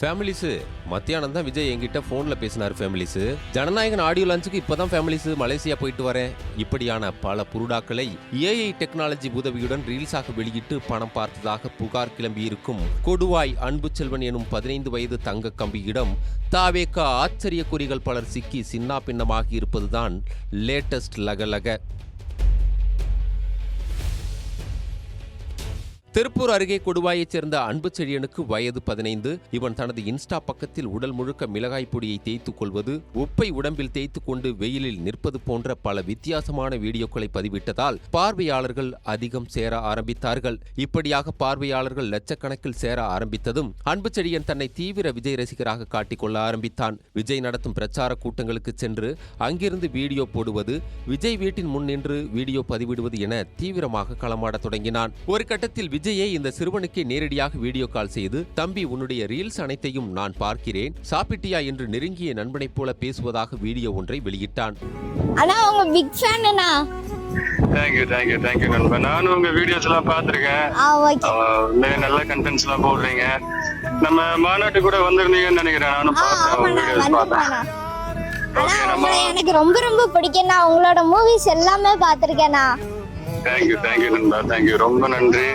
Families மத்தியானம் தான் விஜய் என்கிட்ட ஃபோனில் பேசினார். ஃபேமிலிஸு ஜனநாயகன் ஆடியோ லான்ச்சுக்கு இப்போதான் ஃபேமிலிஸு மலேசியா போயிட்டு வரேன். இப்படியான பல புருடாக்களை ஏஐ டெக்னாலஜி உதவியுடன் ரீல்ஸாக வெளியிட்டு பணம் பார்த்ததாக புகார் கிளம்பியிருக்கும் கொடுவாய் அன்பு செல்வன் எனும் 15 வயது தங்க கம்பியிடம் தாவேக ஆச்சரிய குறிகள் பலர் சிக்கி சின்னா பின்னமாகி இருப்பதுதான் லேட்டஸ்ட் லகலக. திருப்பூர் அருகே கொடுவாயைச் சேர்ந்த அன்பு செழியனுக்கு வயது 15. இவன் தனது இன்ஸ்டா பக்கத்தில் உடல் முழுக்க மிளகாய் பொடியை தேய்த்துக் கொள்வது, உப்பை உடம்பில் தேய்த்துக் கொண்டு வெயிலில் நிற்பது போன்ற பல வித்தியாசமான வீடியோக்களை பதிவிட்டதால் பார்வையாளர்கள் அதிகம் சேர ஆரம்பித்தார்கள். இப்படியாக பார்வையாளர்கள் லட்சக்கணக்கில் சேர ஆரம்பித்ததும் அன்பு செழியன் தன்னை தீவிர விஜய் ரசிகராக காட்டிக்கொள்ள ஆரம்பித்தான். விஜய் நடத்தும் பிரச்சார கூட்டங்களுக்கு சென்று அங்கிருந்து வீடியோ போடுவது, விஜய் வீட்டின் முன் நின்று வீடியோ பதிவிடுவது என தீவிரமாக களமாடத் தொடங்கினான். ஒரு கட்டத்தில் விஜயை இந்த சிறுவனுக்கே நேரடியாக வீடியோ கால் செய்து, தம்பி உன்னுடைய ரீல்ஸ் அனைத்தையும் நான் பார்க்கிறேன், சாப்பிட்டியா என்று நெருங்கிய நண்பனைப் போல பேசுவதாக வீடியோ ஒன்றை வெளியிட்டான். அண்ணா உங்க பிக் ஃபேன் அண்ணா. தேங்க்யூ நண்பா. நானும் உங்க வீடியோஸ் எல்லாம் பாத்திருக்கேன். நிறைய நல்ல கண்டென்ட்ஸ் எல்லாம் போடுறீங்க. நம்ம மாநாட்டு கூட வந்திருந்தீங்கன்னு நினைக்கிறேன். நானும் பார்த்தேன். எனக்கு ரொம்ப ரொம்ப பிடிக்கும்ண்ணா. உங்களோட மூவிஸ் எல்லாமே பாத்திருக்கேண்ணா. தேங்க்யூ நண்பா. தேங்க்யூ, ரொம்ப நன்றி.